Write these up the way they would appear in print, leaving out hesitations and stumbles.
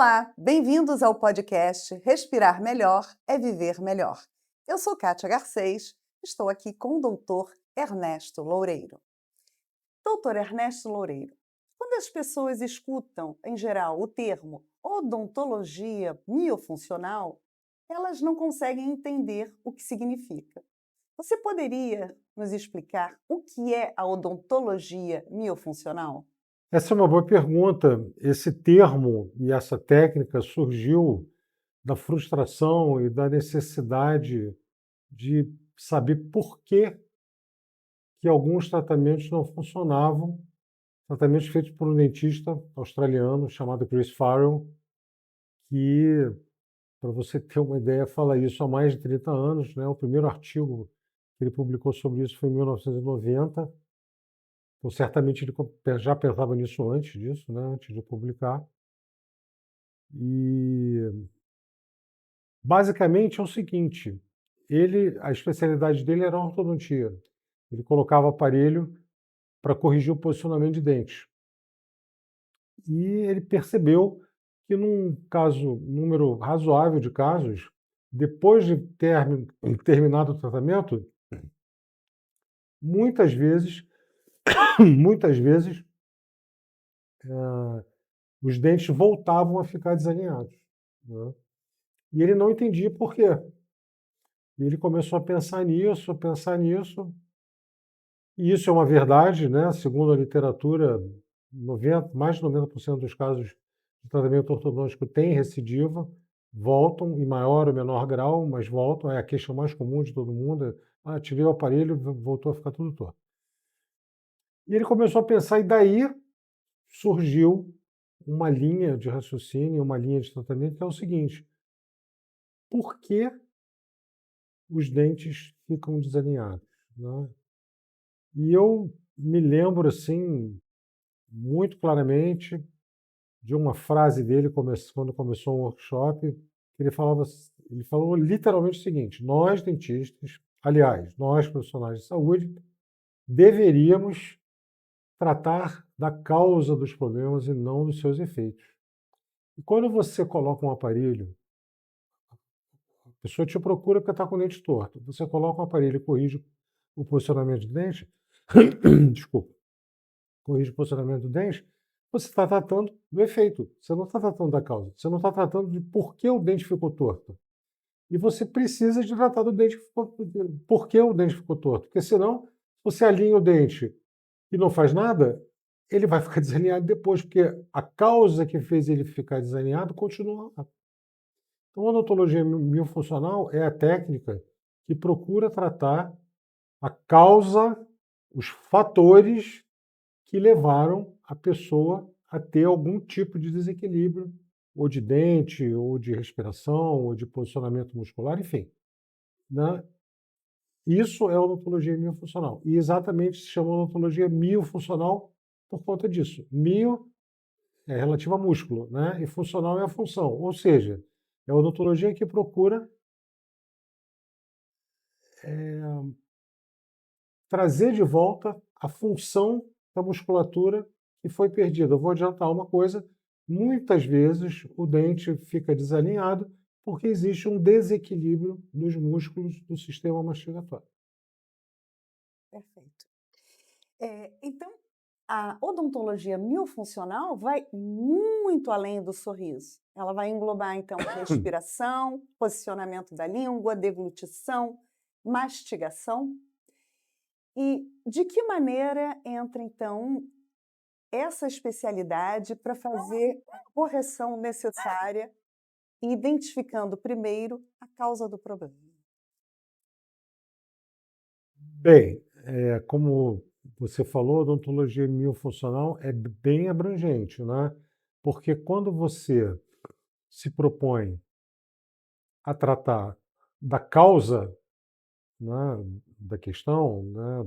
Olá, bem-vindos ao podcast Respirar Melhor é Viver Melhor. Eu sou Kátia Garcês, estou aqui com o doutor Ernesto Loureiro. Doutor Ernesto Loureiro, quando as pessoas escutam, em geral, o termo odontologia miofuncional, elas não conseguem entender o que significa. Você poderia nos explicar o que é a odontologia miofuncional? Essa é uma boa pergunta. Esse termo e essa técnica surgiu da frustração e da necessidade de saber por que alguns tratamentos não funcionavam, tratamentos feitos por um dentista australiano chamado Chris Farrell, que, para você ter uma ideia, fala isso há mais de 30 anos, né? O primeiro artigo que ele publicou sobre isso foi em 1990. Então, certamente ele já pensava nisso antes disso, né? Antes de publicar. E basicamente é o seguinte, a especialidade dele era a ortodontia. Ele colocava aparelho para corrigir o posicionamento de dentes. E ele percebeu que número razoável de casos, depois de terminado o tratamento, muitas vezes, muitas vezes, os dentes voltavam a ficar desalinhados, né? E ele não entendia por quê. E ele começou a pensar nisso, e isso é uma verdade, né? Segundo a literatura, mais de 90% dos casos de tratamento ortodôntico têm recidiva, voltam em maior ou menor grau, mas voltam. É a queixa mais comum de todo mundo. Tirei o aparelho, voltou a ficar tudo torto. E ele começou a pensar, e daí surgiu uma linha de raciocínio, uma linha de tratamento, que é o seguinte: por que os dentes ficam desalinhados, né? E eu me lembro, assim, muito claramente de uma frase dele quando começou um workshop, que ele falou literalmente o seguinte: nós dentistas, aliás, nós profissionais de saúde, deveríamos tratar da causa dos problemas e não dos seus efeitos. E quando você coloca um aparelho, a pessoa te procura porque está com o dente torto. Você coloca um aparelho e corrige o posicionamento de dente, desculpa, corrige o posicionamento do dente, você está tratando do efeito, você não está tratando da causa, você não está tratando de por que o dente ficou torto. E você precisa de tratar do dente por que o dente ficou torto, porque senão, se você alinha o dente e não faz nada, ele vai ficar desalinhado depois, porque a causa que fez ele ficar desalinhado continua lá. Então, a odontologia miofuncional é a técnica que procura tratar a causa, os fatores que levaram a pessoa a ter algum tipo de desequilíbrio, ou de dente, ou de respiração, ou de posicionamento muscular, enfim, né? Isso é odontologia miofuncional. E exatamente se chama odontologia miofuncional por conta disso. Mio é relativo a músculo, né? E funcional é a função. Ou seja, é a odontologia que procura trazer de volta a função da musculatura que foi perdida. Eu vou adiantar uma coisa: muitas vezes o dente fica desalinhado porque existe um desequilíbrio nos músculos do sistema mastigatório. Perfeito. Então, a odontologia miofuncional vai muito além do sorriso. Ela vai englobar, então, respiração, posicionamento da língua, deglutição, mastigação. E de que maneira entra, então, essa especialidade para fazer a correção necessária, identificando primeiro a causa do problema? Bem, como você falou, a odontologia miofuncional é bem abrangente, né? Porque quando você se propõe a tratar da causa, né, da questão, né,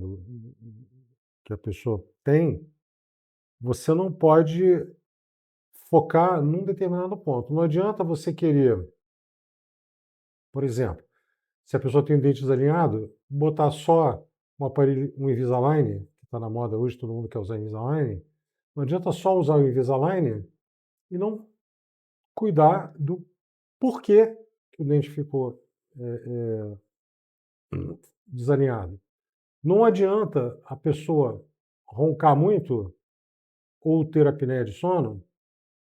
que a pessoa tem, você não pode focar num determinado ponto. Não adianta você querer, por exemplo, se a pessoa tem o dente desalinhado, botar só um aparelho, um Invisalign, que está na moda hoje, todo mundo quer usar Invisalign. Não adianta só usar o Invisalign e não cuidar do porquê que o dente ficou desalinhado. Não adianta a pessoa roncar muito ou ter apneia de sono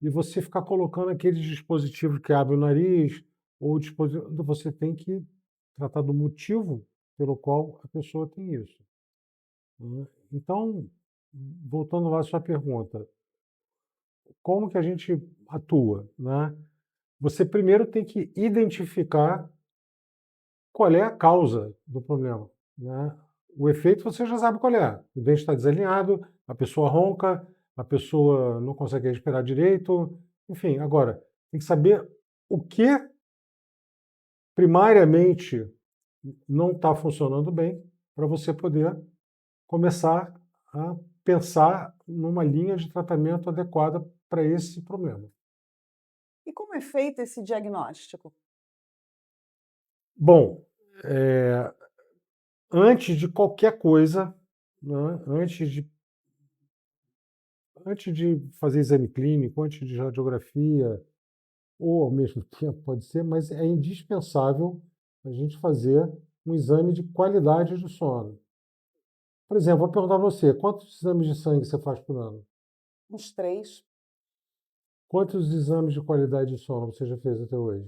e você ficar colocando aqueles dispositivos que abrem o nariz ou dispositivo. Você tem que tratar do motivo pelo qual a pessoa tem isso, né? Então, voltando lá à sua pergunta, como que a gente atua, né? Você primeiro tem que identificar qual é a causa do problema, né? O efeito você já sabe qual é. O dente está desalinhado, a pessoa ronca, a pessoa não consegue respirar direito, enfim. Agora, tem que saber o que primariamente não está funcionando bem para você poder começar a pensar numa linha de tratamento adequada para esse problema. E como é feito esse diagnóstico? Bom, antes de qualquer coisa, né, antes de fazer exame clínico, antes de radiografia, ou ao mesmo tempo pode ser, mas é indispensável a gente fazer um exame de qualidade do sono. Por exemplo, vou perguntar a você, quantos exames de sangue você faz por ano? Uns 3, Quantos exames de qualidade de sono você já fez até hoje?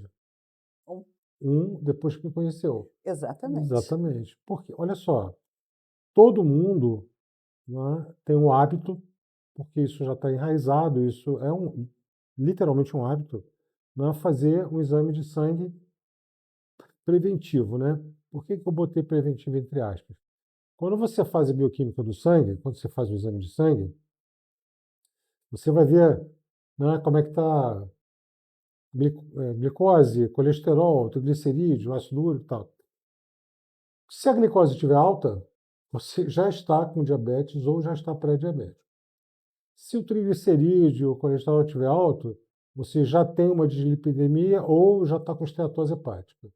um. Depois que me conheceu. Exatamente. Exatamente. Porque, olha só, todo mundo, né, tem um hábito, porque isso já está enraizado, isso é literalmente um hábito, né, fazer um exame de sangue preventivo, né? Por que que eu botei preventivo entre aspas? Quando você faz a bioquímica do sangue, quando você faz o exame de sangue, você vai ver, né, como é que está glicose, colesterol, triglicerídeo, ácido úrico e tal. Se a glicose estiver alta, você já está com diabetes ou já está pré-diabético. Se o triglicerídeo, o colesterol estiver alto, você já tem uma dislipidemia ou já está com esteatose hepática.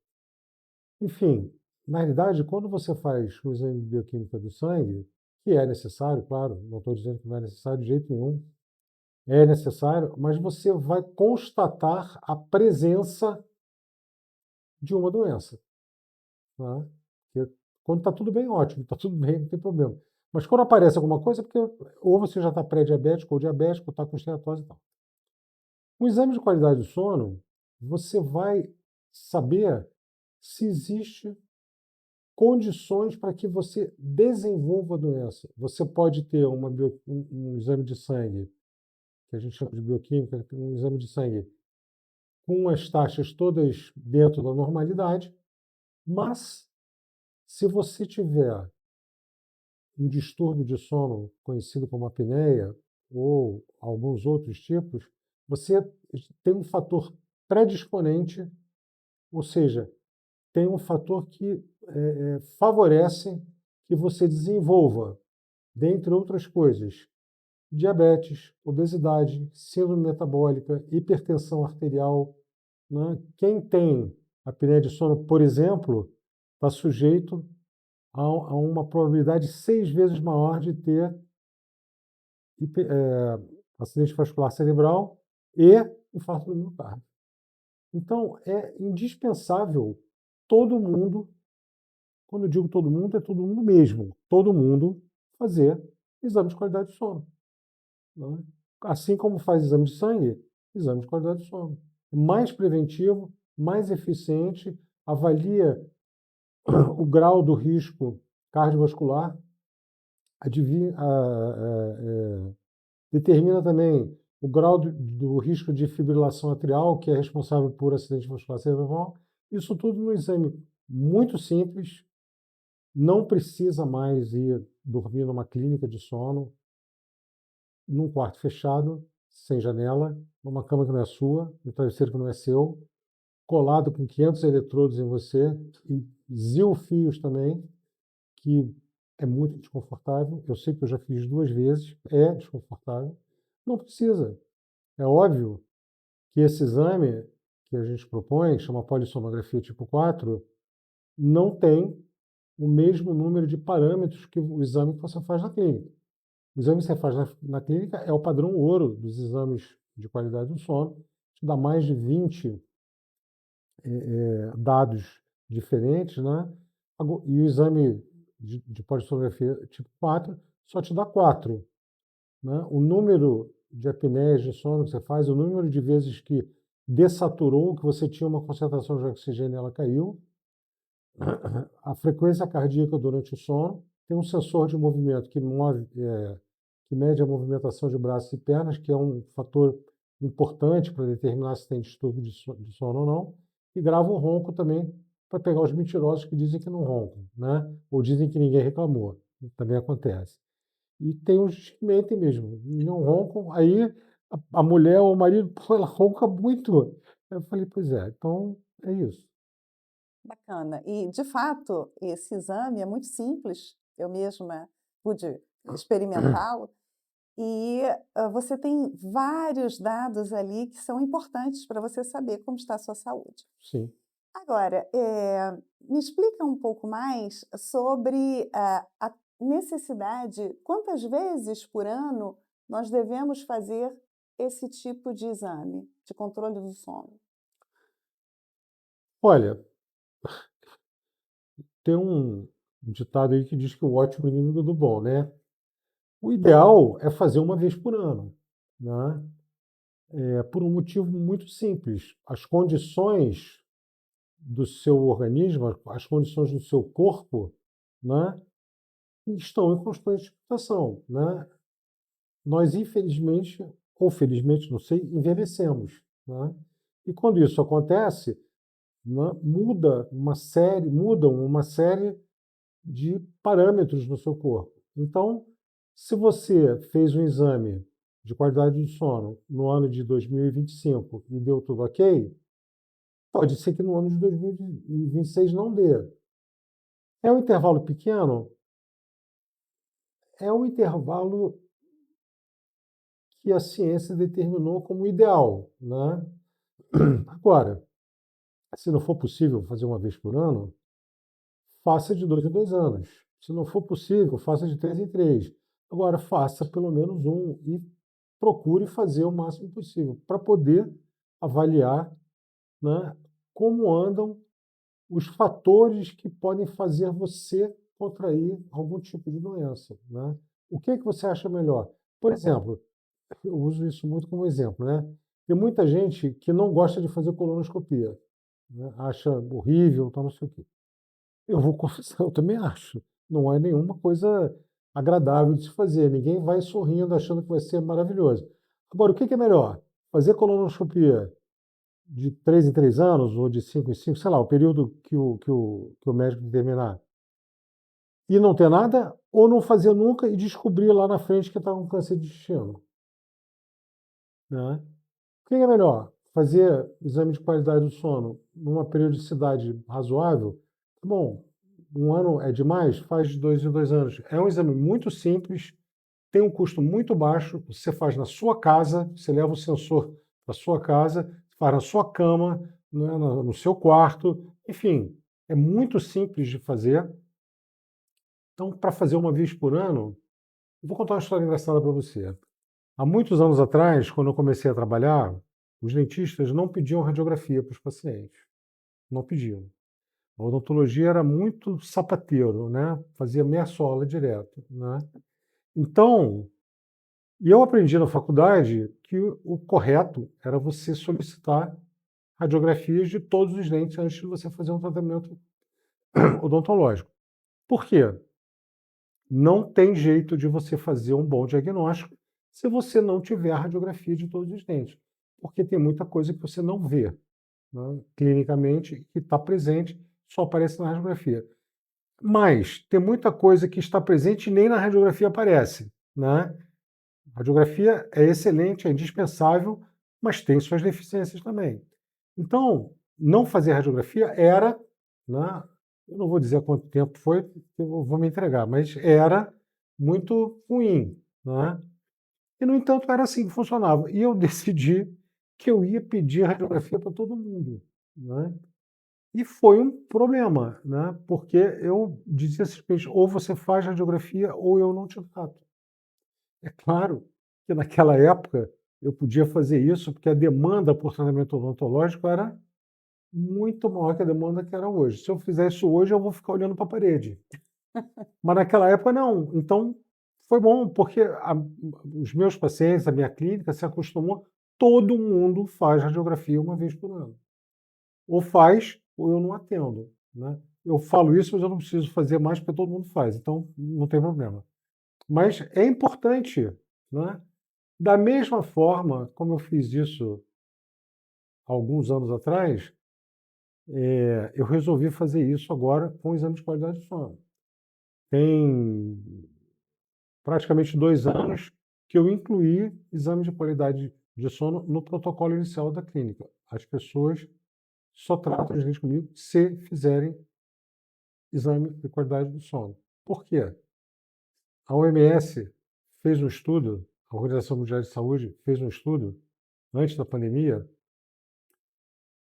Enfim, na realidade, quando você faz o exame de bioquímica do sangue, que é necessário, claro, não estou dizendo que não é necessário de jeito nenhum, é necessário, mas você vai constatar a presença de uma doença, tá? Porque quando está tudo bem, ótimo, está tudo bem, não tem problema. Mas quando aparece alguma coisa, é porque ou você já está pré-diabético, ou diabético, ou está com esteatose e tal. O exame de qualidade do sono, você vai saber se existe condições para que você desenvolva a doença. Você pode ter um exame de sangue, que a gente chama de bioquímica, um exame de sangue com as taxas todas dentro da normalidade, mas se você tiver um distúrbio de sono conhecido como apneia ou alguns outros tipos, você tem um fator predisponente, ou seja, tem um fator que favorece que você desenvolva, dentre outras coisas, diabetes, obesidade, síndrome metabólica, hipertensão arterial, né? Quem tem apneia de sono, por exemplo, está sujeito a uma probabilidade 6 vezes maior de ter acidente vascular cerebral e infarto do miocárdio. Então, é indispensável todo mundo, quando eu digo todo mundo, é todo mundo mesmo, todo mundo fazer exame de qualidade de sono, né? Assim como faz exame de sangue, exame de qualidade de sono. Mais preventivo, mais eficiente, avalia o grau do risco cardiovascular, determina também o grau do risco de fibrilação atrial, que é responsável por acidente vascular cerebral. Isso tudo no exame muito simples, não precisa mais ir dormir numa clínica de sono, num quarto fechado, sem janela, numa cama que não é sua, no travesseiro que não é seu, colado com 500 eletrodos em você e 1000 fios também, que é muito desconfortável. Eu sei que eu já fiz 2 vezes, é desconfortável. Não precisa. É óbvio que esse exame que a gente propõe, chama polissonografia tipo 4, não tem o mesmo número de parâmetros que o exame que você faz na clínica. O exame que você faz na clínica é o padrão ouro dos exames de qualidade do sono, te dá mais de 20 dados diferentes, né? E o exame de polissonografia tipo 4 só te dá 4, né? O número de apneias de sono que você faz, o número de vezes que dessaturou, que você tinha uma concentração de oxigênio e ela caiu, a frequência cardíaca durante o sono, tem um sensor de movimento que mede a movimentação de braços e pernas, que é um fator importante para determinar se tem distúrbio de sono ou não, e grava o ronco também para pegar os mentirosos que dizem que não roncam, né? Ou dizem que ninguém reclamou. Também acontece. E tem os que mentem mesmo, não roncam, aí a mulher ou o marido, pô, ela ronca muito. Eu falei, pois é, então é isso. Bacana. E, de fato, esse exame é muito simples, eu mesma pude experimentá-lo, e você tem vários dados ali que são importantes para você saber como está a sua saúde. Sim. Agora, me explica um pouco mais sobre a necessidade, quantas vezes por ano nós devemos fazer esse tipo de exame de controle do sono? Olha, tem um ditado aí que diz que o ótimo é inimigo do bom, né? O ideal é fazer uma vez por ano, né? Por um motivo muito simples. As condições do seu organismo, as condições do seu corpo, né, estão em constante mutação, né? Nós, infelizmente, ou felizmente, não sei, envelhecemos, né? E quando isso acontece, né, mudam uma série de parâmetros no seu corpo. Então, se você fez um exame de qualidade do sono no ano de 2025 e deu tudo ok, pode ser que no ano de 2026 não dê. É um intervalo pequeno? É um intervalo que a ciência determinou como ideal, né? Agora, se não for possível fazer uma vez por ano, faça de 2 em 2 anos. Se não for possível, faça de 3 em 3. Agora, faça pelo menos um e procure fazer o máximo possível para poder avaliar, né, como andam os fatores que podem fazer você contrair algum tipo de doença, né? O que é que você acha melhor? Por exemplo, eu uso isso muito como exemplo, né? Tem muita gente que não gosta de fazer colonoscopia, né? Acha horrível, tal, não sei o quê. Eu vou confessar, eu também acho. Não é nenhuma coisa agradável de se fazer. Ninguém vai sorrindo achando que vai ser maravilhoso. Agora, o que é melhor? Fazer colonoscopia de 3 em 3 anos ou de 5 em 5, sei lá, o período que o médico determinar, e não ter nada, ou não fazer nunca e descobrir lá na frente que está com câncer de intestino, né? O que é melhor? Fazer exame de qualidade do sono numa periodicidade razoável? Bom, um ano é demais? Faz de 2 em 2 anos. É um exame muito simples, tem um custo muito baixo, você faz na sua casa, você leva o sensor para sua casa, faz na sua cama, né, no seu quarto, enfim, é muito simples de fazer. Então, para fazer uma vez por ano, eu vou contar uma história engraçada para você. Há muitos anos atrás, quando eu comecei a trabalhar, os dentistas não pediam radiografia para os pacientes. Não pediam. A odontologia era muito sapateiro, né? Fazia meia sola direto, né? Então, e eu aprendi na faculdade que o correto era você solicitar radiografias de todos os dentes antes de você fazer um tratamento odontológico. Por quê? Não tem jeito de você fazer um bom diagnóstico se você não tiver a radiografia de todos os dentes, porque tem muita coisa que você não vê, né, clinicamente, que está presente, só aparece na radiografia. Mas tem muita coisa que está presente e nem na radiografia aparece, né? A radiografia é excelente, é indispensável, mas tem suas deficiências também. Então, não fazer radiografia era, né, eu não vou dizer há quanto tempo foi, eu vou me entregar, mas era muito ruim, né? E, no entanto, era assim que funcionava. E eu decidi que eu ia pedir radiografia para todo mundo, né? E foi um problema, né? Porque eu dizia simplesmente, ou você faz radiografia ou eu não te trato. É claro que naquela época eu podia fazer isso porque a demanda por tratamento odontológico era muito maior que a demanda que era hoje. Se eu fizer isso hoje, eu vou ficar olhando para a parede. Mas naquela época não. Então foi bom, porque os meus pacientes, a minha clínica se acostumou, todo mundo faz radiografia uma vez por ano. Ou faz, ou eu não atendo, né? Eu falo isso, mas eu não preciso fazer mais porque todo mundo faz, então não tem problema. Mas é importante, né? Da mesma forma como eu fiz isso alguns anos atrás, eu resolvi fazer isso agora com o exame de qualidade de sono. Tem praticamente 2 anos que eu incluí exame de qualidade de sono no protocolo inicial da clínica. As pessoas só tratam de gente comigo se fizerem exame de qualidade do sono. Por quê? A OMS fez um estudo, a Organização Mundial de Saúde fez um estudo antes da pandemia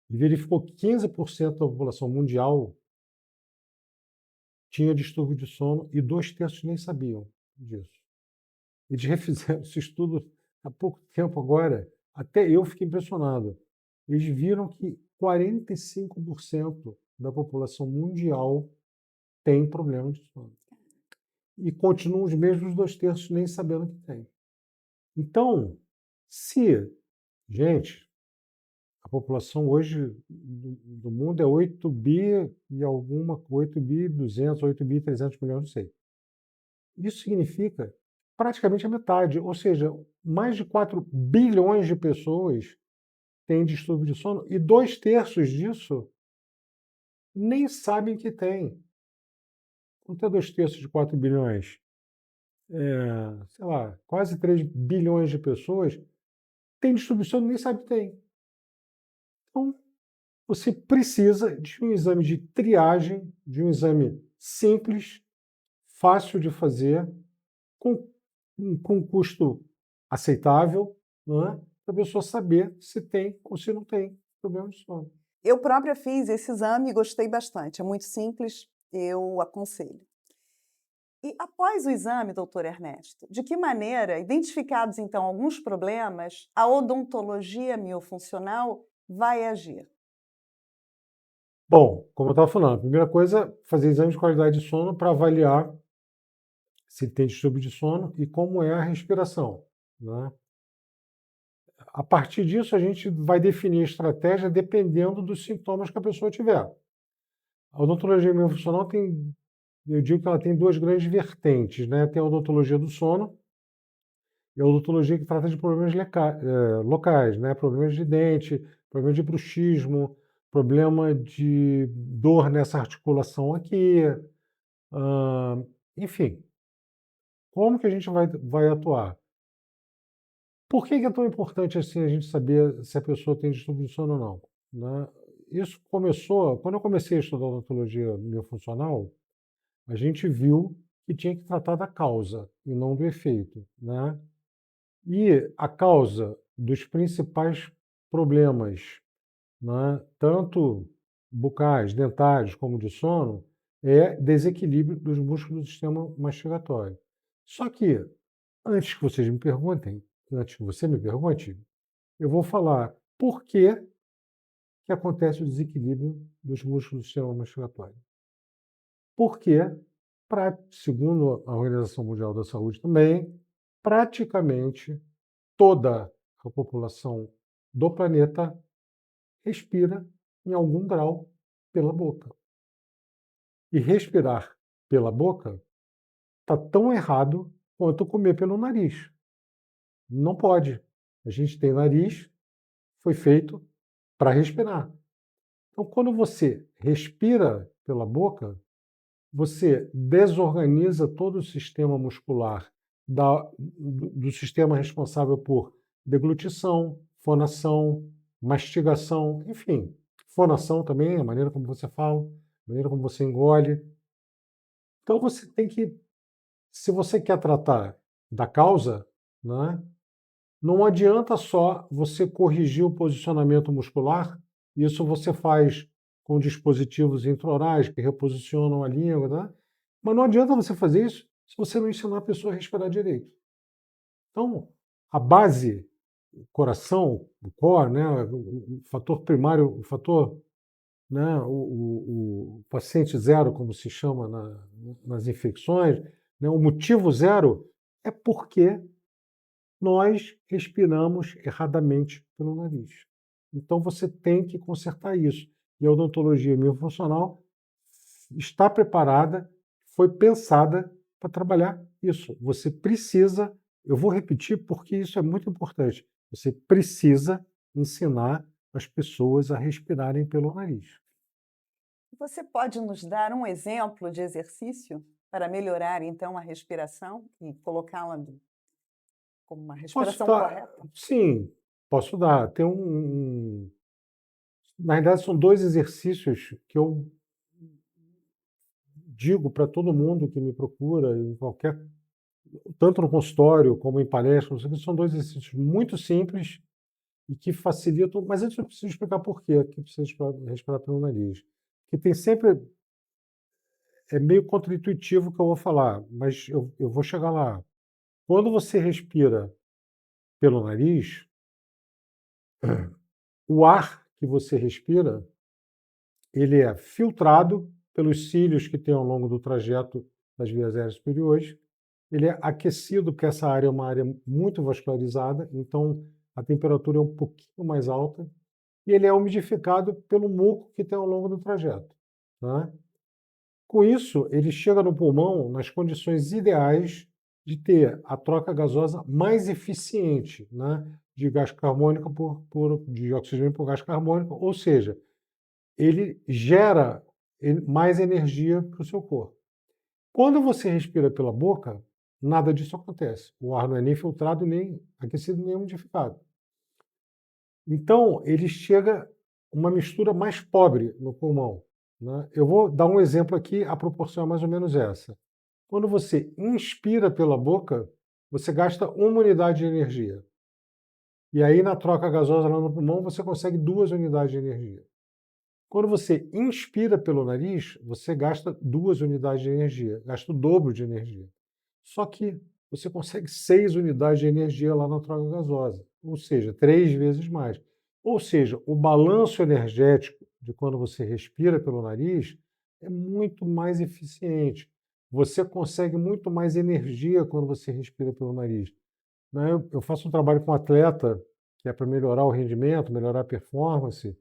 e verificou que 15% da população mundial tinha distúrbio de sono e 2/3 nem sabiam disso. Eles refizeram esse estudo há pouco tempo agora, até eu fiquei impressionado. Eles viram que 45% da população mundial tem problema de sono. E continuam os mesmos 2/3 nem sabendo que tem. Então, se, gente, a população hoje do mundo é 8 bi e alguma, 8 bi 200, 8 bi 300 milhões, não sei. Isso significa praticamente a metade, ou seja, mais de 4 bilhões de pessoas têm distúrbio de sono e 2/3 disso nem sabem que tem. Quanto é 2/3 de 4 bilhões? Sei lá, quase 3 bilhões de pessoas têm distúrbio de sono e nem sabe que tem. Então, você precisa de um exame de triagem, de um exame simples, fácil de fazer, com custo aceitável, não é? Para a pessoa saber se tem ou se não tem problema de sono. Eu própria fiz esse exame e gostei bastante. É muito simples, eu aconselho. E após o exame, doutor Ernesto, de que maneira, identificados então alguns problemas, a odontologia miofuncional vai agir? Bom, como eu estava falando, a primeira coisa, fazer exame de qualidade de sono para avaliar se tem distúrbio de sono e como é a respiração, né? A partir disso, a gente vai definir a estratégia dependendo dos sintomas que a pessoa tiver. A odontologia miofuncional tem, eu digo que ela tem 2 grandes vertentes, né? Tem a odontologia do sono e a odontologia que trata de problemas locais, né? Problemas de dente, problema de bruxismo, problema de dor nessa articulação aqui, enfim. Como que a gente vai atuar? Por que é tão importante assim a gente saber se a pessoa tem distúrbio de sono ou não, né? Isso começou quando eu comecei a estudar odontologia miofuncional, a gente viu que tinha que tratar da causa e não do efeito, né? E a causa dos principais problemas, né, tanto bucais, dentários, como de sono, é desequilíbrio dos músculos do sistema mastigatório. Só que, antes que vocês me perguntem, antes que você me pergunte, eu vou falar por que acontece o desequilíbrio dos músculos do sistema mastigatório. Porque, segundo a Organização Mundial da Saúde também, praticamente toda a população do planeta respira em algum grau pela boca. E respirar pela boca está tão errado quanto comer pelo nariz. Não pode. A gente tem nariz, foi feito para respirar. Então, quando você respira pela boca, você desorganiza todo o sistema muscular do sistema responsável por deglutição, fonação, mastigação, enfim. Fonação também, a maneira como você fala, a maneira como você engole. Então, você tem que, se você quer tratar da causa, né, não adianta só você corrigir o posicionamento muscular, isso você faz com dispositivos intraorais que reposicionam a língua, né? Mas não adianta você fazer isso se você não ensinar a pessoa a respirar direito. Então, a base coração, o core, né, o fator primário, o fator, né, o paciente zero, como se chama nas infecções, né, o motivo zero é porque nós respiramos erradamente pelo nariz. Então você tem que consertar isso. E a odontologia miofuncional está preparada, foi pensada para trabalhar isso. Você precisa, eu vou repetir porque isso é muito importante, você precisa ensinar as pessoas a respirarem pelo nariz. Você pode nos dar um exemplo de exercício para melhorar, então, a respiração e colocá-la como uma Posso respiração dar, correta? sim, posso dar. Tem na verdade, são dois exercícios que eu digo para todo mundo que me procura, em qualquer, tanto no consultório como em palestra, não sei o que, são dois exercícios muito simples e que facilitam, mas antes eu preciso explicar por quê que precisa respirar pelo nariz. Que tem sempre, é meio contraintuitivo o que eu vou falar, mas eu vou chegar lá. Quando você respira pelo nariz, o ar que você respira, ele é filtrado pelos cílios que tem ao longo do trajeto das vias aéreas superiores. Ele é aquecido, porque essa área é uma área muito vascularizada, então a temperatura é um pouquinho mais alta. E ele é umidificado pelo muco que tem ao longo do trajeto. Tá? Com isso, ele chega no pulmão nas condições ideais de ter a troca gasosa mais eficiente, né, de gás carbônico de oxigênio por gás carbônico, ou seja, ele gera mais energia para o seu corpo. Quando você respira pela boca, nada disso acontece. O ar não é nem filtrado, nem aquecido, nem umidificado. Então, ele chega uma mistura mais pobre no pulmão. Né? Eu vou dar um exemplo aqui, a proporção é mais ou menos essa. Quando você inspira pela boca, você gasta 1 unidade de energia. E aí, na troca gasosa lá no pulmão, você consegue 2 unidades de energia. Quando você inspira pelo nariz, você gasta 2 unidades de energia, gasta o dobro de energia. Só que você consegue 6 unidades de energia lá na troca gasosa, ou seja, 3 vezes mais. Ou seja, o balanço energético de quando você respira pelo nariz é muito mais eficiente. Você consegue muito mais energia quando você respira pelo nariz. Né? Eu faço um trabalho com atleta que é para melhorar o rendimento, melhorar a performance,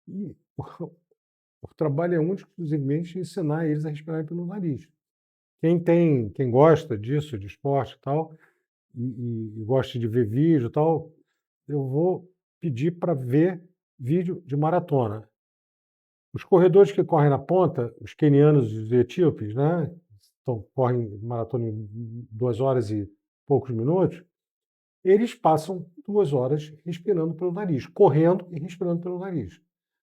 e o trabalho é único, exclusivamente, ensinar eles a respirarem pelo nariz. Quem gosta disso, de esporte e tal, e gosta de ver vídeo e tal, eu vou pedir para ver vídeo de maratona. Os corredores que correm na ponta, os quenianos e os etíopes, né, então, correm maratona em 2 horas e poucos minutos, eles passam 2 horas respirando pelo nariz, correndo e respirando pelo nariz.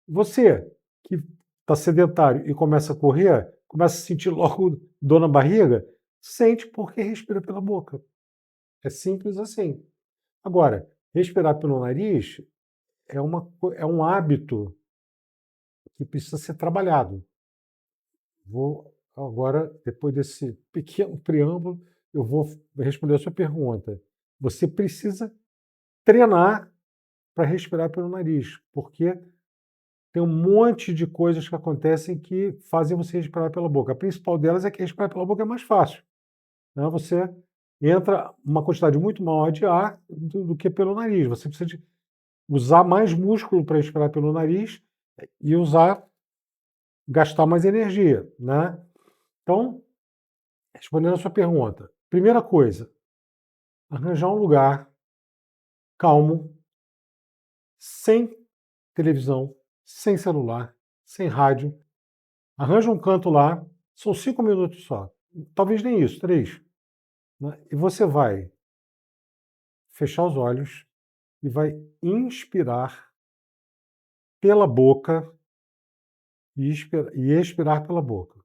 Você, que está sedentário e começa a correr, começa a sentir logo dor na barriga, sente porque respira pela boca. É simples assim. Agora, respirar pelo nariz é um hábito que precisa ser trabalhado. Vou agora, depois desse pequeno preâmbulo, eu vou responder a sua pergunta. Você precisa treinar para respirar pelo nariz, porque tem um monte de coisas que acontecem que fazem você respirar pela boca. A principal delas é que respirar pela boca é mais fácil. Né? Você entra uma quantidade muito maior de ar do que pelo nariz. Você precisa de usar mais músculo para respirar pelo nariz e gastar mais energia. Né? Então, respondendo a sua pergunta, primeira coisa, arranjar um lugar calmo, sem televisão, sem celular, sem rádio. Arranja um canto lá, são 5 minutos só. Talvez nem isso, 3. Né? E você vai fechar os olhos e vai inspirar pela boca e expirar pela boca.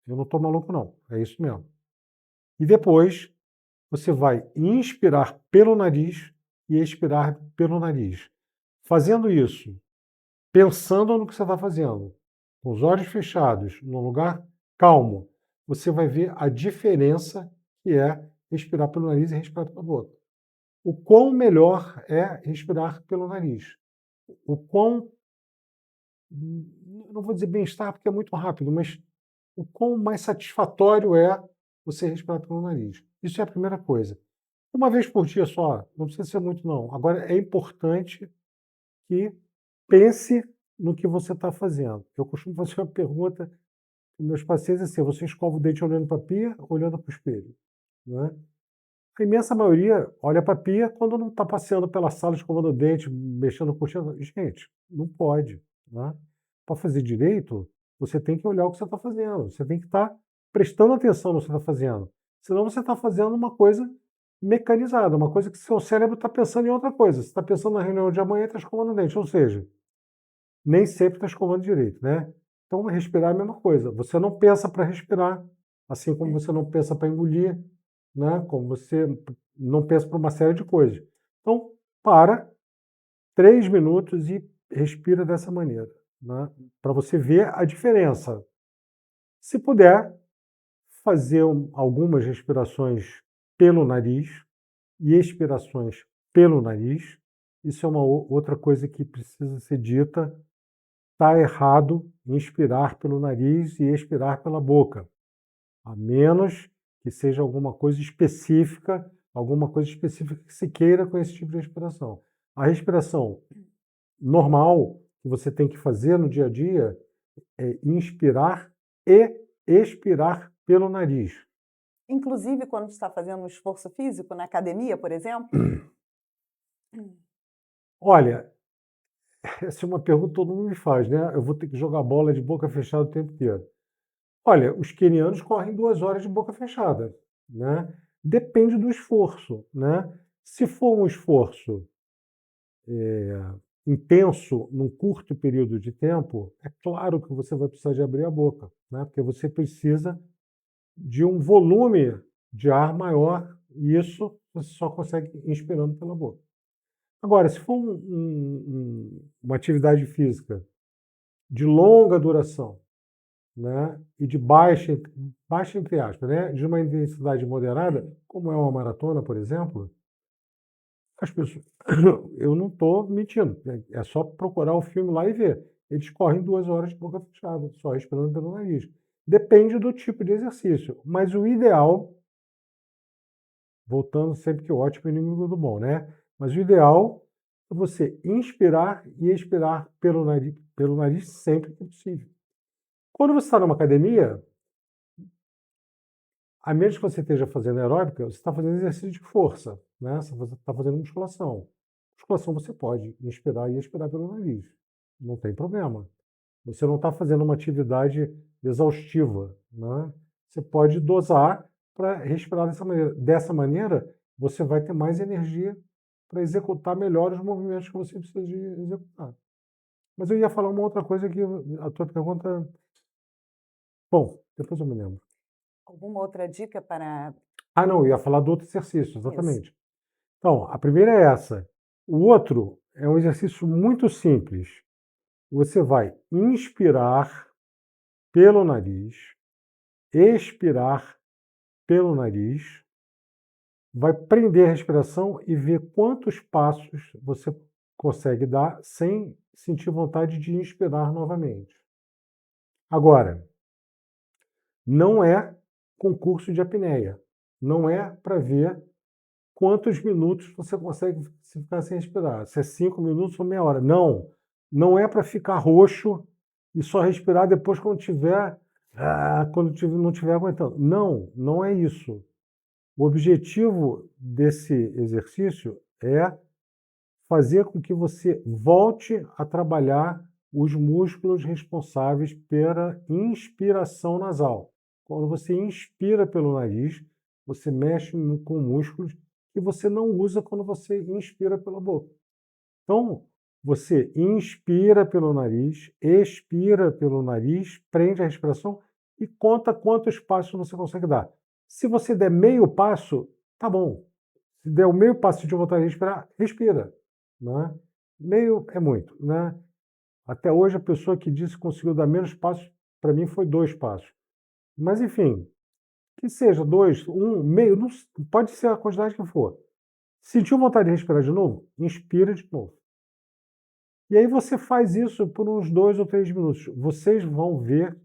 Eu não estou maluco, não. É isso mesmo. E depois você vai inspirar pelo nariz e expirar pelo nariz. Fazendo isso, pensando no que você está fazendo, com os olhos fechados, num lugar calmo, você vai ver a diferença que é respirar pelo nariz e respirar pela boca. o quão melhor é respirar pelo nariz. O quão, não vou dizer bem-estar porque é muito rápido, mas o quão mais satisfatório é você respirar pelo nariz. Isso é a primeira coisa. Uma vez por dia só, não precisa ser muito não. Agora, é importante que pense no que você está fazendo. Eu costumo fazer uma pergunta para os meus pacientes assim: você escova o dente olhando para a pia ou olhando para o espelho? Né? A imensa maioria olha para a pia quando não está passeando pela sala, escovando o dente, mexendo com o cortina. Gente, não pode. Né? Para fazer direito, você tem que olhar o que você está fazendo. Você tem que estar prestando atenção no que você está fazendo. Senão você está fazendo uma coisa mecanizada, uma coisa que seu cérebro está pensando em outra coisa. Você está pensando na reunião de amanhã e está escovando o dente. Ou seja, nem sempre está escovando direito, né? Então, respirar é a mesma coisa. Você não pensa para respirar, assim como você não pensa para engolir, né? Como você não pensa para uma série de coisas. Então, para 3 minutos e respira dessa maneira, né? Para você ver a diferença. Se puder, fazer algumas respirações pelo nariz e expirações pelo nariz. Isso é uma outra coisa que precisa ser dita. Está errado inspirar pelo nariz e expirar pela boca, a menos que seja alguma coisa específica que se queira com esse tipo de respiração. A respiração normal que você tem que fazer no dia a dia é inspirar e expirar pelo nariz. Inclusive quando está fazendo um esforço físico na academia, por exemplo? Olha, essa é uma pergunta que todo mundo me faz, né? Eu vou ter que jogar bola de boca fechada o tempo inteiro. Olha, os quenianos correm 2 horas de boca fechada, né? Depende do esforço, né? Se for um esforço intenso num curto período de tempo, é claro que você vai precisar de abrir a boca, né? Porque você precisa de um volume de ar maior e isso você só consegue inspirando pela boca. Agora, se for uma atividade física de longa duração, né, e de baixa entre aspas, né, de uma intensidade moderada, como é uma maratona, por exemplo, as pessoas, eu não estou mentindo, é só procurar o filme lá e ver. Eles correm 2 horas de boca fechada, só respirando pelo nariz. Depende do tipo de exercício, mas o ideal, voltando sempre que o ótimo é inimigo do bom, né? Mas o ideal é você inspirar e expirar pelo nariz sempre que possível. Quando você está numa academia, a menos que você esteja fazendo aeróbica, você está fazendo exercício de força, né? Você está fazendo musculação. Musculação você pode inspirar e expirar pelo nariz. Não tem problema. Você não está fazendo uma atividade exaustiva, né? Você pode dosar para respirar dessa maneira. Dessa maneira, você vai ter mais energia para executar melhor os movimentos que você precisa de executar. Mas eu ia falar uma outra coisa que a tua pergunta... Bom, depois eu me lembro. Alguma outra dica para Ah, não, eu ia falar do outro exercício, isso? exatamente. Então, a primeira é essa. O outro é um exercício muito simples. Você vai inspirar pelo nariz, expirar pelo nariz, vai prender a respiração e ver quantos passos você consegue dar sem sentir vontade de inspirar novamente. Agora, não é concurso de apneia. Não é para ver quantos minutos você consegue ficar sem respirar. Se é 5 minutos ou meia hora. Não. Não é para ficar roxo e só respirar depois quando não estiver aguentando. Não, não é isso. O objetivo desse exercício é fazer com que você volte a trabalhar os músculos responsáveis pela inspiração nasal. Quando você inspira pelo nariz, você mexe com músculos que você não usa quando você inspira pela boca. Então, você inspira pelo nariz, expira pelo nariz, prende a respiração e conta quantos passos você consegue dar. Se você der meio passo, tá bom. Se der o meio passo de voltar a respirar, respira. Né? Meio é muito. Né? Até hoje, a pessoa que disse que conseguiu dar menos passos, para mim foi 2 passos. Mas, enfim, que seja 2, 1, meio, não, pode ser a quantidade que for. Sentiu vontade de respirar de novo? Inspira de novo. E aí você faz isso por uns 2 ou 3 minutos. Vocês vão ver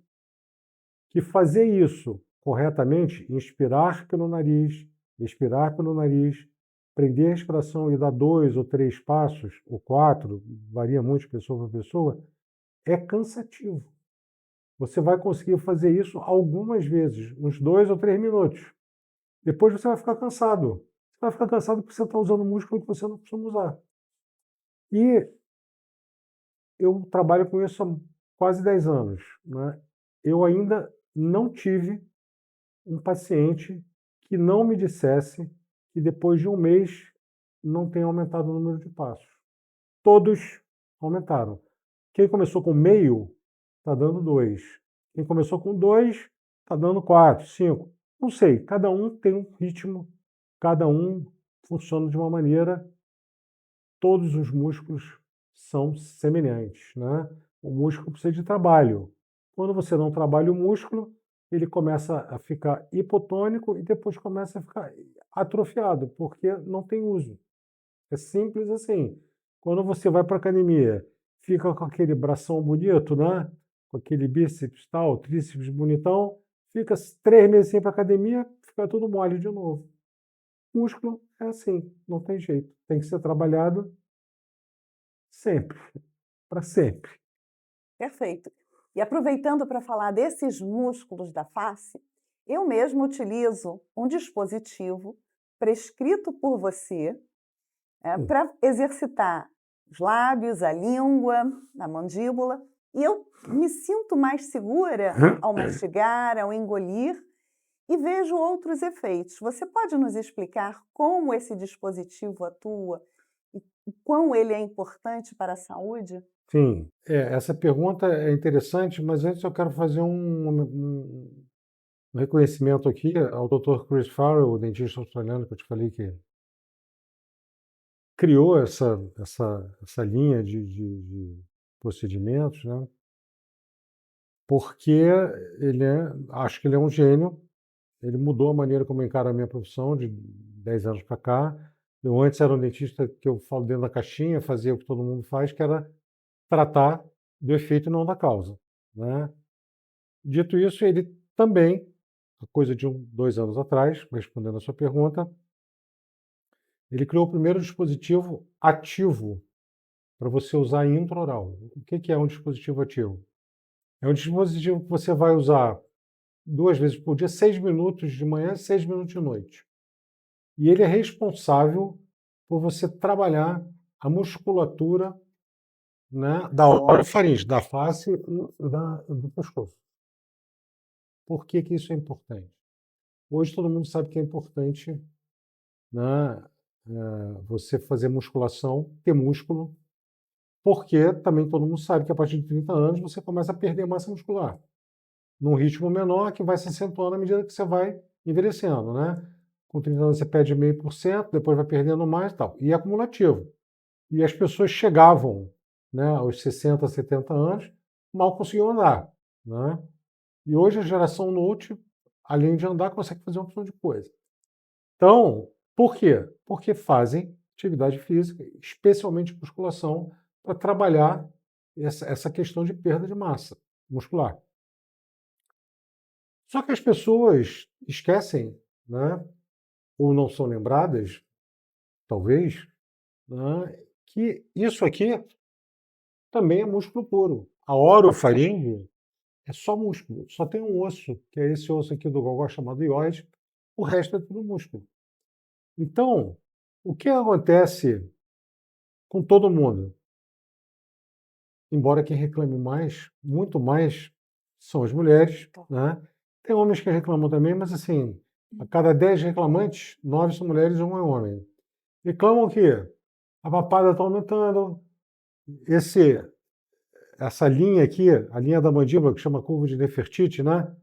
que fazer isso corretamente, inspirar pelo nariz, expirar pelo nariz, prender a respiração e dar 2 ou 3 passos, ou 4, varia muito de pessoa para pessoa, é cansativo. Você vai conseguir fazer isso algumas vezes, uns 2 ou 3 minutos. Depois você vai ficar cansado. Você vai ficar cansado porque você está usando músculo que você não costuma usar. E eu trabalho com isso há quase 10 anos, né? Eu ainda não tive um paciente que não me dissesse que depois de um mês não tem aumentado o número de passos. Todos aumentaram. Quem começou com meio está dando 2. Quem começou com 2 está dando 4, 5. Não sei, cada um tem um ritmo, cada um funciona de uma maneira, todos os músculos são semelhantes, né? O músculo precisa de trabalho. Quando você não trabalha o músculo, ele começa a ficar hipotônico e depois começa a ficar atrofiado, porque não tem uso. É simples assim. Quando você vai para a academia, fica com aquele bração bonito, né? Com aquele bíceps tal, tríceps bonitão, fica 3 meses sem ir para a academia, fica tudo mole de novo. Músculo é assim, não tem jeito. Tem que ser trabalhado sempre, para sempre. Perfeito. E aproveitando para falar desses músculos da face, eu mesmo utilizo um dispositivo prescrito por você para exercitar os lábios, a língua, a mandíbula, e eu me sinto mais segura ao mastigar, ao engolir e vejo outros efeitos. Você pode nos explicar como esse dispositivo atua e o quão ele é importante para a saúde? Sim, essa pergunta é interessante, mas antes eu quero fazer um reconhecimento aqui ao Dr. Chris Farrell, o dentista australiano que eu te falei que criou essa linha de procedimentos, né? Porque acho que ele é um gênio, ele mudou a maneira como eu encaro a minha profissão de 10 anos para cá. Eu antes era um dentista que eu falo dentro da caixinha, fazia o que todo mundo faz, que era tratar do efeito e não da causa, né? Dito isso, ele também, a coisa de 2 anos atrás, respondendo a sua pergunta, ele criou o primeiro dispositivo ativo para você usar intraoral. O que é um dispositivo ativo? É um dispositivo que você vai usar 2 vezes por dia, 6 minutos de manhã e 6 minutos de noite. E ele é responsável por você trabalhar a musculatura, né, da orofaringe, da face e do pescoço. Por que isso é importante? Hoje todo mundo sabe que é importante, né, você fazer musculação, ter músculo, porque também todo mundo sabe que a partir de 30 anos você começa a perder massa muscular, num ritmo menor que vai se acentuando à medida que você vai envelhecendo, né? Com 30 anos você perde 0,5%, depois vai perdendo mais e tal. E é acumulativo. E as pessoas chegavam, né, aos 60, 70 anos, mal conseguiam andar, né? E hoje a geração Note, além de andar, consegue fazer uma opção de coisa. Então, por quê? Porque fazem atividade física, especialmente musculação, para trabalhar essa questão de perda de massa muscular. Só que as pessoas esquecem, né, ou não são lembradas, talvez, né, que isso aqui também é músculo puro. A orofaringe é só músculo, só tem um osso, que é esse osso aqui do gogó chamado ióide, o resto é tudo músculo. Então, o que acontece com todo mundo? Embora quem reclame mais, muito mais, são as mulheres, né? Tem homens que reclamam também, mas assim, a cada 10 reclamantes, 9 são mulheres e 1 é homem. Reclamam que a papada está aumentando, essa linha aqui, a linha da mandíbula, que chama curva de Nefertiti, né?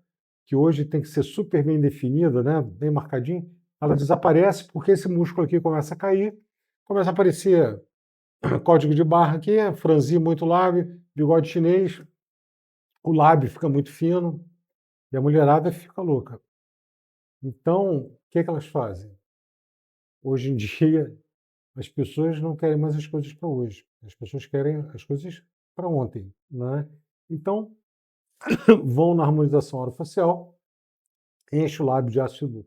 Que hoje tem que ser super bem definida, né? Bem marcadinho, ela desaparece porque esse músculo aqui começa a cair, começa a aparecer código de barra aqui, franzir muito o lábio, bigode chinês, o lábio fica muito fino e a mulherada fica louca. Então, o que elas fazem? Hoje em dia, As pessoas não querem mais as coisas para hoje. As pessoas querem as coisas para ontem, né? Então, vão na harmonização orofacial, enche o lábio de ácido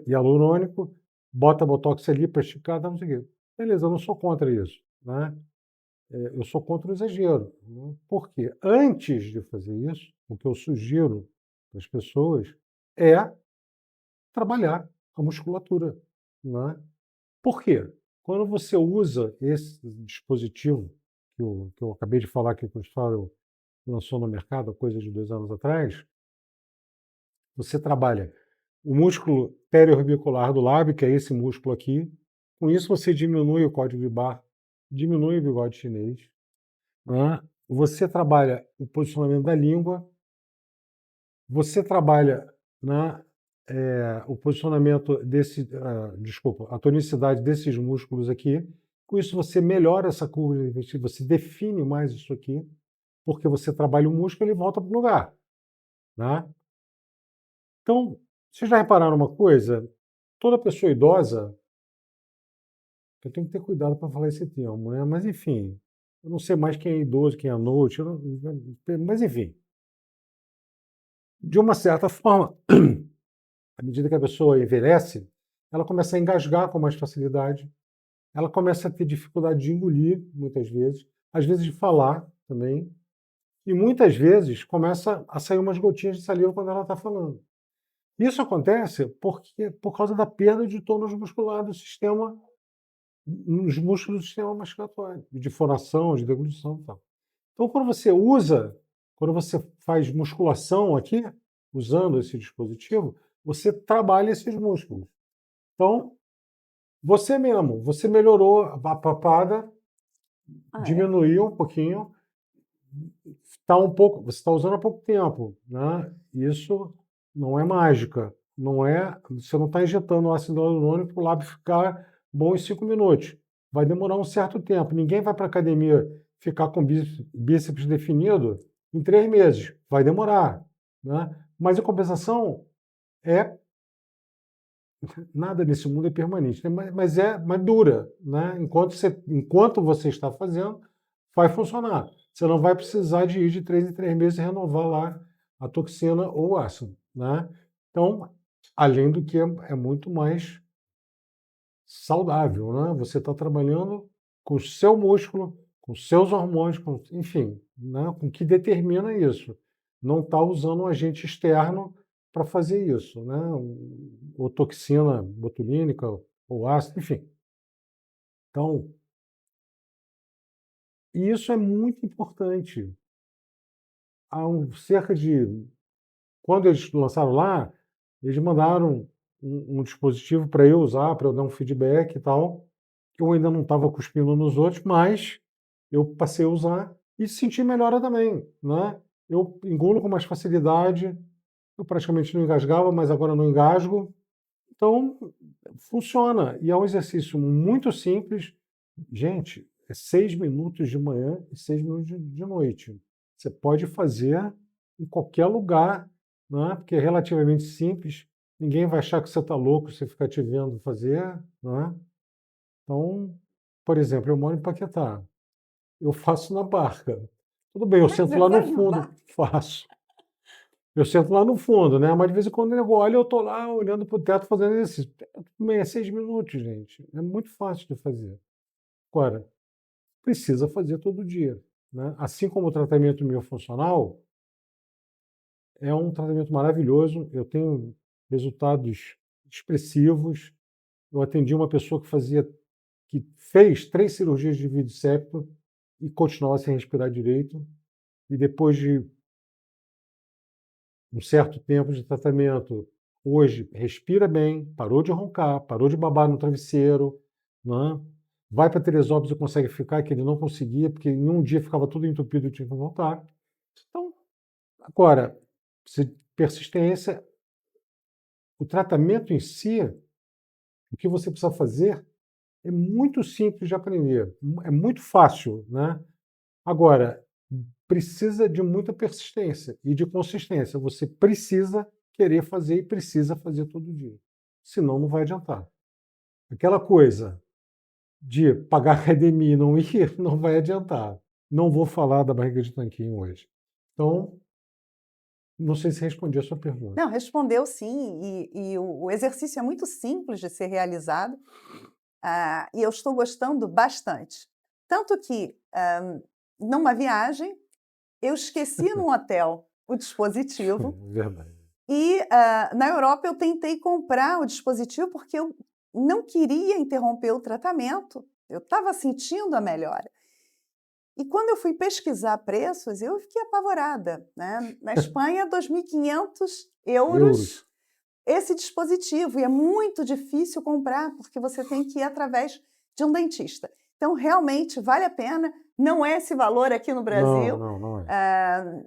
hialurônico, bota botox ali para esticar, não sei o quê. Beleza, eu não sou contra isso, né? Eu sou contra o exagero, né? Por quê? Antes de fazer isso, o que eu sugiro para as pessoas é trabalhar a musculatura, né? Por quê? Quando você usa esse dispositivo que eu acabei de falar que o Cristóvão lançou no mercado há coisa de 2 anos atrás, você trabalha o músculo periorbicular do lábio, que é esse músculo aqui. Com isso, você diminui o código de barra, diminui o bigode chinês, né? Você trabalha o posicionamento da língua, você trabalha, né, o posicionamento desse, desculpa, a tonicidade desses músculos aqui. Com isso, você melhora essa curva de investimento, você define mais isso aqui, porque você trabalha o músculo e ele volta para o lugar, né? Então, vocês já repararam uma coisa? Toda pessoa idosa, eu tenho que ter cuidado para falar esse termo, né? Mas, enfim, eu não sei mais quem é idoso, quem é noite, mas, enfim, de uma certa forma, à medida que a pessoa envelhece, ela começa a engasgar com mais facilidade, ela começa a ter dificuldade de engolir, muitas vezes, às vezes de falar também, e muitas vezes começa a sair umas gotinhas de saliva quando ela está falando. Isso acontece por causa da perda de tônus muscular do sistema, nos músculos do sistema mastigatório, de fonação, de deglutição e tal. Então, quando você faz musculação aqui, usando esse dispositivo, você trabalha esses músculos. Então, você mesmo, você melhorou a papada, diminuiu um pouquinho, você está usando há pouco tempo, né? Isso não é mágica, você não está injetando ácido hialurônico para o lábio ficar bom em 5 minutos. Vai demorar um certo tempo. Ninguém vai para a academia ficar com bíceps definido em 3 meses. Vai demorar, né? Mas, em compensação, nada nesse mundo é permanente, né? Mas dura, né? Enquanto você está fazendo, vai funcionar. Você não vai precisar de ir de 3 em 3 meses e renovar lá a toxina ou o ácido, né? Então, além do que é muito mais saudável, né? Você está trabalhando com o seu músculo, com seus hormônios, enfim, né? Com o que determina isso. Não está usando um agente externo para fazer isso, né? Ou toxina botulínica, ou ácido, enfim. Então, isso é muito importante. Cerca de... Quando eles lançaram lá, eles mandaram um dispositivo para eu usar, para eu dar um feedback e tal. Eu ainda não estava cuspindo nos outros, mas eu passei a usar e senti melhora também, né? Eu engulo com mais facilidade, eu praticamente não engasgava, mas agora não engasgo. Então, funciona. E é um exercício muito simples. Gente, é 6 minutos de manhã e 6 minutos de noite. Você pode fazer em qualquer lugar, né? Porque é relativamente simples. Ninguém vai achar que você está louco se ficar te vendo fazer, né? Então, por exemplo, eu moro em Paquetá. Eu faço na barca. Tudo bem, eu sento lá no fundo, faço. Eu sento lá no fundo, né? Mas de vez em quando eu olho, eu estou lá olhando para o teto fazendo exercício. É 6 minutos, gente. É muito fácil de fazer. Agora, precisa fazer todo dia, né? Assim como o tratamento miofuncional, é um tratamento maravilhoso. Eu tenho resultados expressivos. Eu atendi uma pessoa que fez 3 cirurgias de vídeo septo e continuava sem respirar direito. E depois de um certo tempo de tratamento, hoje respira bem, parou de roncar, parou de babar no travesseiro, né? Vai para Teresópolis e consegue ficar, que ele não conseguia, porque em um dia ficava tudo entupido e tinha que voltar. Então, agora, persistência, o tratamento em si, o que você precisa fazer é muito simples de aprender, é muito fácil, né? Agora, precisa de muita persistência e de consistência. Você precisa querer fazer e precisa fazer todo dia. Senão, não vai adiantar. Aquela coisa, de pagar academia e não ir, não vai adiantar. Não vou falar da barriga de tanquinho hoje. Então, não sei se respondi a sua pergunta. Não, respondeu sim, e o exercício é muito simples de ser realizado, e eu estou gostando bastante. Tanto que, numa viagem, eu esqueci no hotel o dispositivo Verdade. e, na Europa eu tentei comprar o dispositivo, porque eu não queria interromper o tratamento, eu estava sentindo a melhora. E quando eu fui pesquisar preços, eu fiquei apavorada, né. Na Espanha, 2.500 € Euros. esse dispositivo, e é muito difícil comprar, porque você tem que ir através de um dentista. Então, realmente vale a pena, não é esse valor aqui no Não, Brasil. não, não é.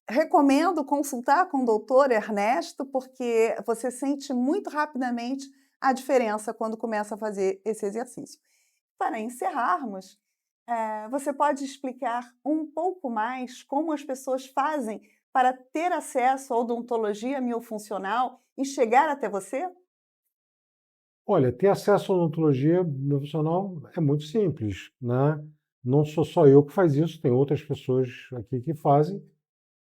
Recomendo consultar com o doutor Ernesto, porque você sente muito rapidamente a diferença quando começa a fazer esse exercício. Para encerrarmos, você pode explicar um pouco mais como as pessoas fazem para ter acesso à odontologia miofuncional e chegar até você? Olha, ter acesso à odontologia profissional é muito simples, né? Não sou só eu que faz isso, tem outras pessoas aqui que fazem.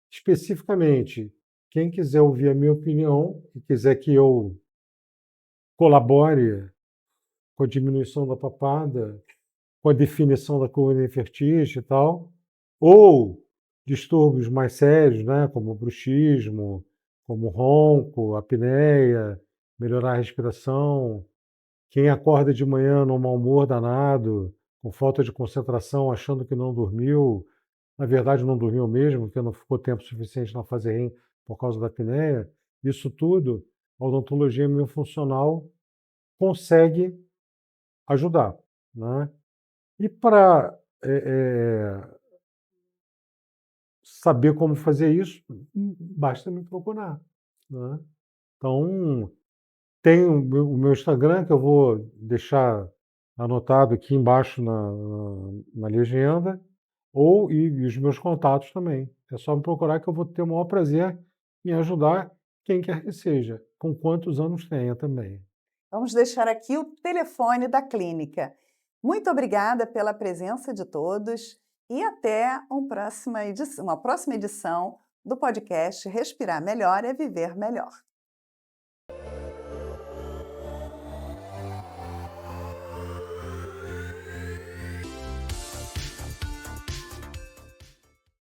Especificamente, quem quiser ouvir a minha opinião e quiser que eu colabore com a diminuição da papada, com a definição da coluna infertícia e tal, ou distúrbios mais sérios, né, como o bruxismo, como o ronco, a apneia, melhorar a respiração. Quem acorda de manhã num mau humor danado, com falta de concentração, achando que não dormiu, na verdade não dormiu mesmo, porque não ficou tempo suficiente na fase REM por causa da apneia, isso tudo, a odontologia miofuncional consegue ajudar, né? E para saber como fazer isso, basta me procurar, né? Então, tem o meu Instagram, que eu vou deixar anotado aqui embaixo na legenda, e os meus contatos também. É só me procurar que eu vou ter o maior prazer em ajudar quem quer que seja, com quantos anos tenha também. Vamos deixar aqui o telefone da clínica. Muito obrigada pela presença de todos e até uma próxima edição do podcast Respirar Melhor é Viver Melhor.